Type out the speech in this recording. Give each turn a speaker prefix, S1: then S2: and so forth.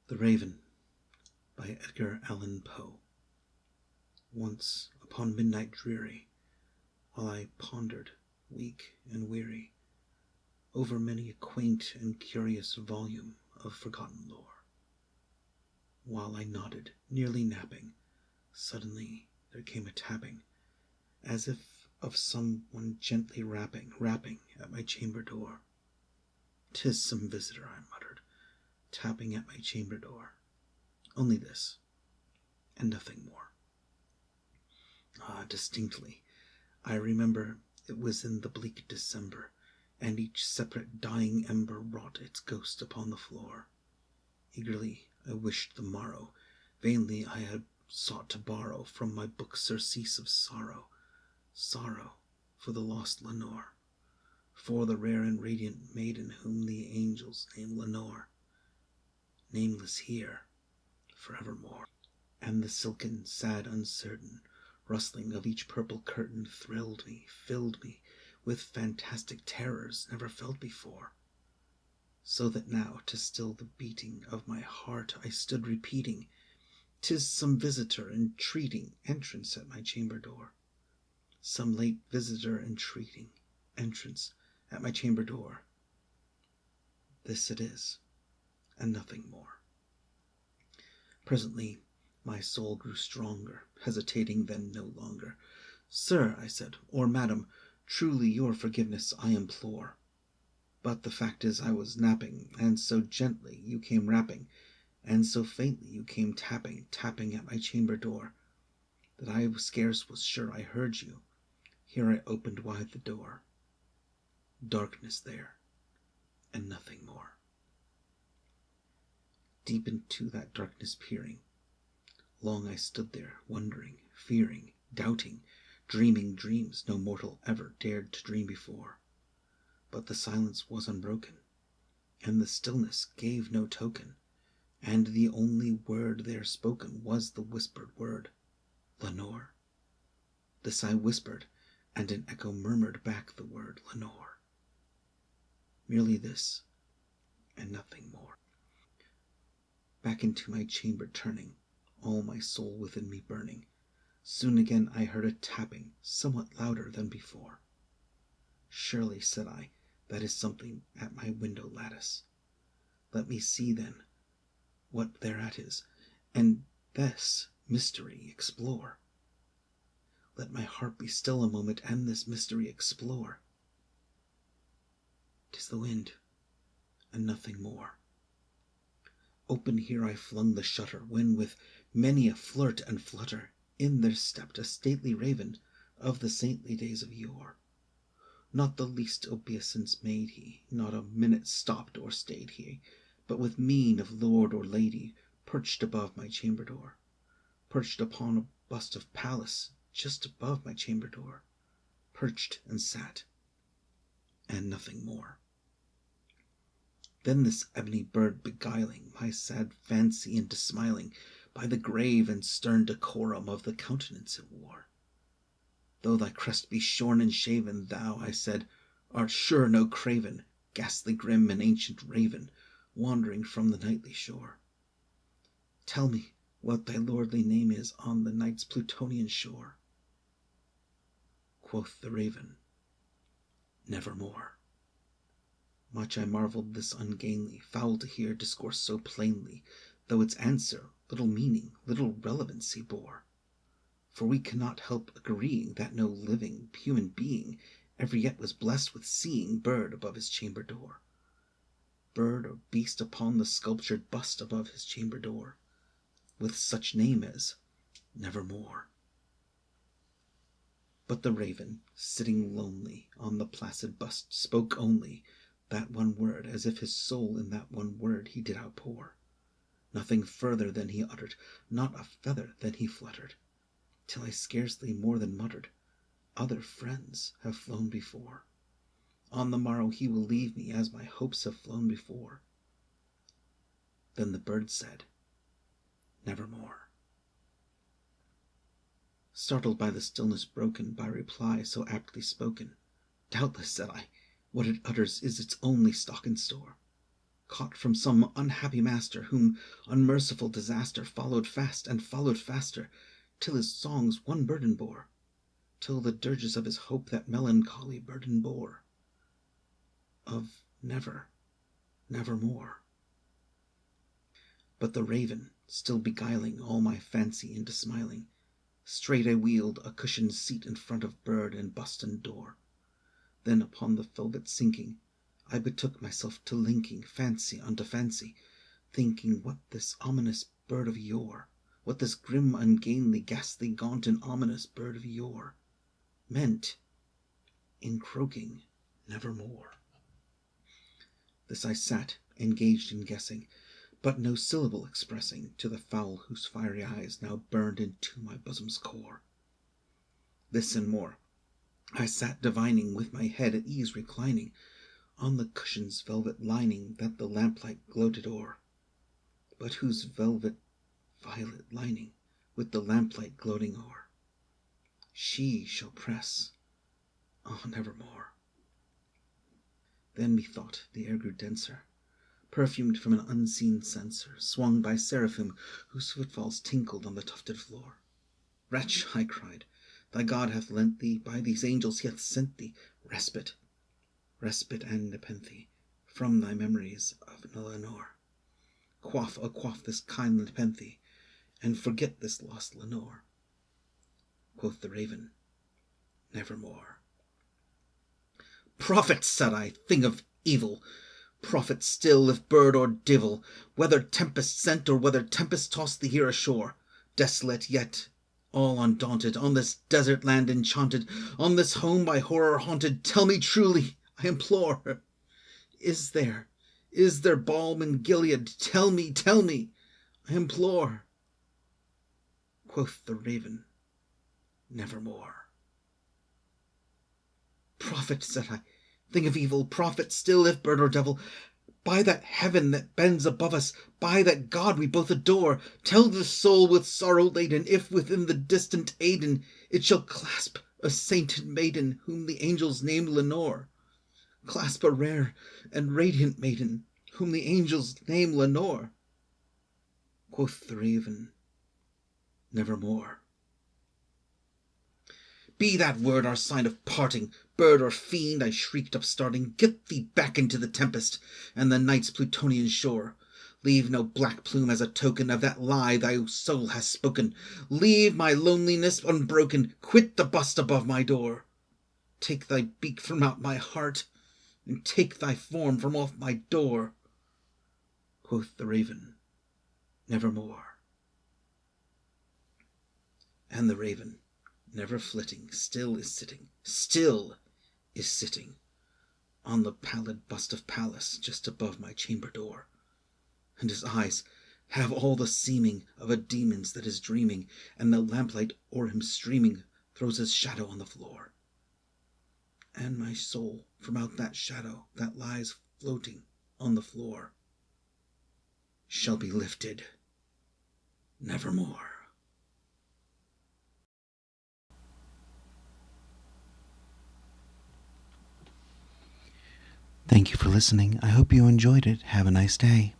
S1: The Raven by Edgar Allen Poe. Once upon midnight dreary, while I pondered, weak and weary, over many a quaint and curious volume of forgotten lore, while I nodded, nearly napping, suddenly there came a tapping, as if of some one gently rapping at my chamber door. "'Tis some visitor," I muttered, tapping at my chamber door. Only this, and nothing more. Distinctly, I remember it was in the bleak December, and each separate dying ember wrought its ghost upon the floor. Eagerly I wished the morrow, vainly I had sought to borrow from my book surcease of sorrow, sorrow for the lost Lenore, for the rare and radiant maiden whom the angels name Lenore, nameless here forevermore. And the silken, sad, uncertain rustling of each purple curtain thrilled me, filled me with fantastic terrors never felt before, so that now, to still the beating of my heart, I stood repeating, "'Tis some visitor entreating entrance at my chamber door, some late visitor entreating entrance at my chamber door. This it is, and nothing more." Presently my soul grew stronger, hesitating then no longer. "Sir," I said, "or madam, truly your forgiveness I implore. But the fact is I was napping, and so gently you came rapping, and so faintly you came tapping at my chamber door, that I scarce was sure I heard you. Here I opened wide the door. Darkness there, and nothing more." Deep into that darkness peering, long I stood there, wondering, fearing, doubting, dreaming dreams no mortal ever dared to dream before. But the silence was unbroken, and the stillness gave no token, and the only word there spoken was the whispered word, "Lenore." This I whispered, and an echo murmured back the word, "Lenore." Merely this, and nothing more. Back into my chamber turning, all my soul within me burning, soon again I heard a tapping, somewhat louder than before. "Surely," said I, "that is something at my window lattice. Let me see, then, what thereat is, and this mystery explore. Let my heart be still a moment, and this mystery explore. 'Tis the wind, and nothing more." Open here I flung the shutter, when with many a flirt and flutter in there stepped a stately raven of the saintly days of yore. Not the least obeisance made he, not a minute stopped or stayed he, but with mien of lord or lady perched above my chamber door, perched upon a bust of Pallas just above my chamber door, perched and sat, and nothing more. Then this ebony bird, beguiling my sad fancy into smiling by the grave and stern decorum of the countenance it wore, "Though thy crest be shorn and shaven, thou," I said, "art sure no craven, ghastly grim and ancient raven, wandering from the nightly shore. Tell me what thy lordly name is on the night's Plutonian shore." Quoth the raven, "Nevermore." Much I marveled this ungainly, foul to hear discourse so plainly, though its answer little meaning, little relevancy bore. For we cannot help agreeing that no living human being ever yet was blessed with seeing bird above his chamber door, bird or beast upon the sculptured bust above his chamber door, with such name as Nevermore. But the raven, sitting lonely on the placid bust, spoke only that one word, as if his soul in that one word he did outpour. Nothing further than he uttered, not a feather than he fluttered, till I scarcely more than muttered, "Other friends have flown before. On the morrow he will leave me, as my hopes have flown before." Then the bird said, "Nevermore." Startled by the stillness broken by reply so aptly spoken, "Doubtless," said I, "what it utters is its only stock and store. caught from some unhappy master, whom unmerciful disaster followed fast and followed faster, till his songs one burden bore, till the dirges of his hope that melancholy burden bore, of never, nevermore. But the raven, still beguiling all my fancy into smiling, straight I wheeled a cushioned seat in front of bird and bust and door. Then upon the velvet sinking, I betook myself to linking fancy unto fancy, thinking what this ominous bird of yore, what this grim, ungainly, ghastly, gaunt, and ominous bird of yore meant in croaking nevermore. This I sat, engaged in guessing, but no syllable expressing to the fowl whose fiery eyes now burned into my bosom's core. This and more I sat divining, with my head at ease reclining on the cushion's velvet lining that the lamplight gloated o'er, but whose velvet violet lining, with the lamplight gloating o'er, she shall press, oh, nevermore. Then methought the air grew denser, perfumed from an unseen censer, swung by seraphim whose footfalls tinkled on the tufted floor. Wretch, I cried, thy God hath lent thee, by these angels he hath sent thee, respite, respite and nepenthe from thy memories of Lenore. Quaff, oh quaff this kind nepenthe, and forget this lost Lenore. Quoth the raven, nevermore. Prophet, said I, thing of evil, prophet still, if bird or divil, whether tempest sent or whether tempest tossed thee here ashore, desolate yet all undaunted, on this desert land enchanted, on this home by horror haunted, tell me truly, I implore, is there balm in Gilead? Tell me, I implore. Quoth the raven, nevermore. Prophet, said I, thing of evil, prophet still, if bird or devil, by that heaven that bends above us, by that God we both adore, tell this soul with sorrow laden, if within the distant Aidenn it shall clasp a sainted maiden, whom the angels name Lenore, clasp a rare and radiant maiden, whom the angels name Lenore. Quoth the raven, nevermore. Be that word our sign of parting, bird or fiend, I shrieked upstarting, get thee back into the tempest, and the night's Plutonian shore. Leave no black plume as a token of that lie thy soul has spoken. Leave my loneliness unbroken, quit the bust above my door. Take thy beak from out my heart, and take thy form from off my door. Quoth the raven, nevermore. And the raven, never flitting, still is sitting on the pallid bust of Pallas just above my chamber door, and his eyes have all the seeming of a demon's that is dreaming, and the lamplight o'er him streaming throws his shadow on the floor, and my soul from out that shadow that lies floating on the floor shall be lifted nevermore. Thank you for listening. I hope you enjoyed it. Have a nice day.